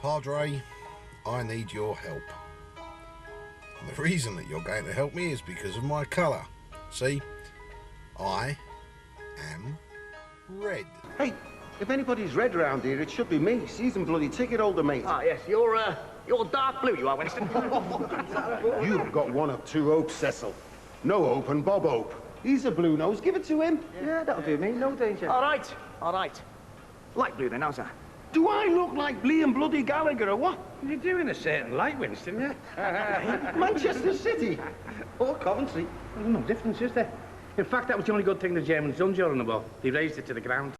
Padre, I need your help. And the reason that you're going to help me is because of my colour. See, I am red. Hey, if anybody's red round here, it should be me. Season bloody ticket holder, mate. Ah, yes, you're dark blue, you are, Winston. You've got one of two Opes, Cecil. No Ope and Bob Ope. He's a blue nose. Give it to him. Yeah, that'll do me. No danger. All right, all right. Light blue, then, how's that? Do I look like Liam bloody Gallagher or what? You're doing a certain light, Winston, yeah? Manchester City. Or Coventry. There's no difference, is there? In fact, that was the only good thing the Germans done during the war. They raised it to the ground.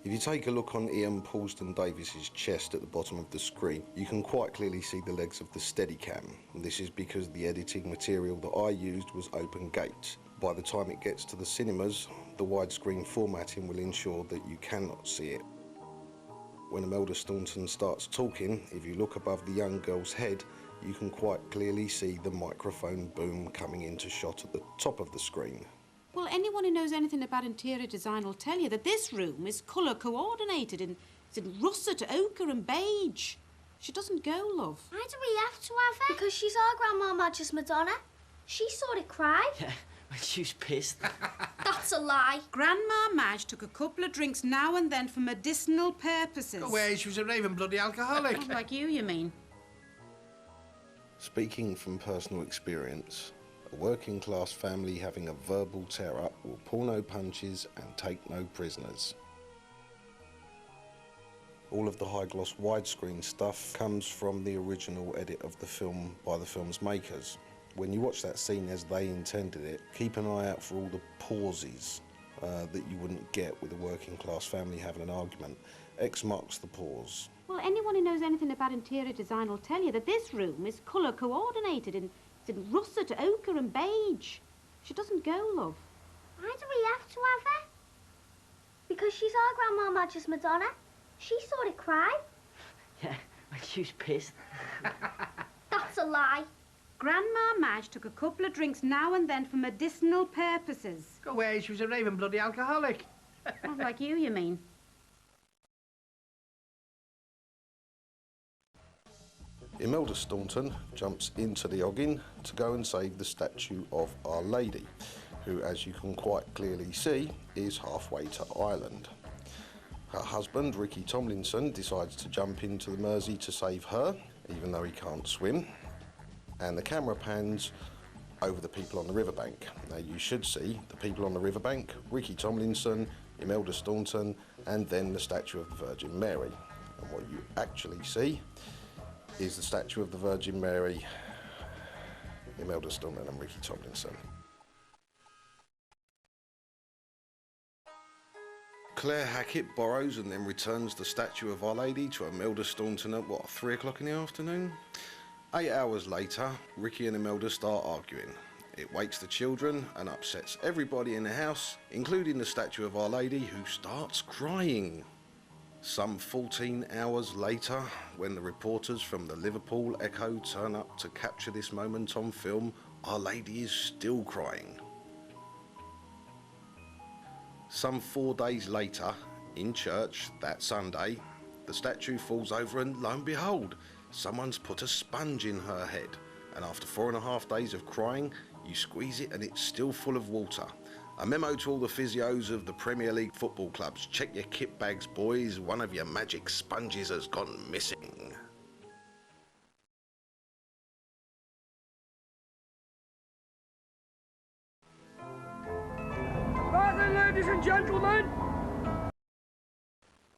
If you take a look on Ian Paulston Davis's chest at the bottom of the screen, you can quite clearly see the legs of the Steadicam. And this is because the editing material that I used was open gate. By the time it gets to the cinemas, the widescreen formatting will ensure that you cannot see it. When Imelda Staunton starts talking, if you look above the young girl's head, you can quite clearly see the microphone boom coming into shot at the top of the screen. Well, anyone who knows anything about interior design will tell you that this room is colour coordinated in russet, ochre and beige. She doesn't go, love. Why do we have to have her? Because she's our Grandma Madge's Madonna. She saw it cry. Yeah, when she was pissed. That's a lie. Grandma Madge took a couple of drinks now and then for medicinal purposes. Go away, she was a raving bloody alcoholic. Not like you mean. Speaking from personal experience, a working class family having a verbal tear-up will pull no punches and take no prisoners. All of the high-gloss widescreen stuff comes from the original edit of the film by the film's makers. When you watch that scene as they intended it, keep an eye out for all the pauses that you wouldn't get with a working class family having an argument. X marks the pause. Well, anyone who knows anything about interior design will tell you that this room is colour coordinated in russet, ochre and beige. She doesn't go, love. Why do we have to have her? Because she's our Grandma Madge's Madonna. She saw it cry. Yeah, when she was pissed. That's a lie. Grandma Madge took a couple of drinks now and then for medicinal purposes. Go away, she was a raving bloody alcoholic. Not like you mean. Imelda Staunton jumps into the Oggin to go and save the statue of Our Lady, who, as you can quite clearly see, is halfway to Ireland. Her husband, Ricky Tomlinson, decides to jump into the Mersey to save her, even though he can't swim. And the camera pans over the people on the riverbank. Now you should see the people on the riverbank, Ricky Tomlinson, Imelda Staunton, and then the statue of the Virgin Mary. And what you actually see is the statue of the Virgin Mary, Imelda Staunton and Ricky Tomlinson. Claire Hackett borrows and then returns the statue of Our Lady to Imelda Staunton at, 3 o'clock in the afternoon? 8 hours later, Ricky and Imelda start arguing. It wakes the children and upsets everybody in the house, including the statue of Our Lady, who starts crying. Some 14 hours later, when the reporters from the Liverpool Echo turn up to capture this moment on film, Our Lady is still crying. Some 4 days later, in church that Sunday, the statue falls over and lo and behold, someone's put a sponge in her head. And after 4.5 days of crying, you squeeze it and it's still full of water. A memo to all the physios of the Premier League football clubs. Check your kit bags, boys. One of your magic sponges has gone missing. Right then, ladies and gentlemen.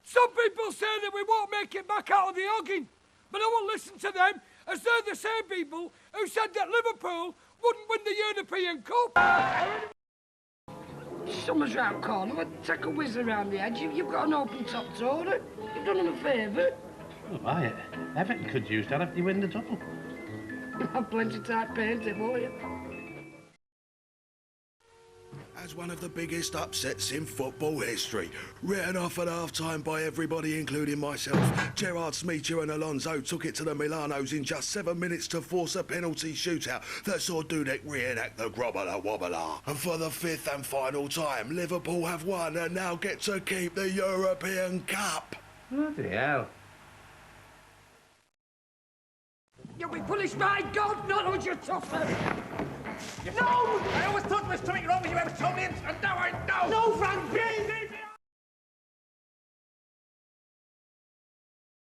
Some people say that we won't make it back out of the Oggin, but I won't listen to them, as they're the same people who said that Liverpool wouldn't win the European Cup. Summer's round corner, but take a whiz around the edge. You've got an open top toilet. You've done him a favour. Oh, aye. Everton could use that if they win the double. I've plenty tight painting, will you? As one of the biggest upsets in football history, written off at half-time by everybody, including myself, Gerrard, Smeacher and Alonso took it to the Milanos in just 7 minutes to force a penalty shootout that saw Dudek reenact the grobbler wobbler. And for the 5th and final time, Liverpool have won and now get to keep the European Cup. Bloody hell. You'll be punished by God, not on your tougher. No! I always thought there was something wrong with you ever told me, and now I know! No, Frank!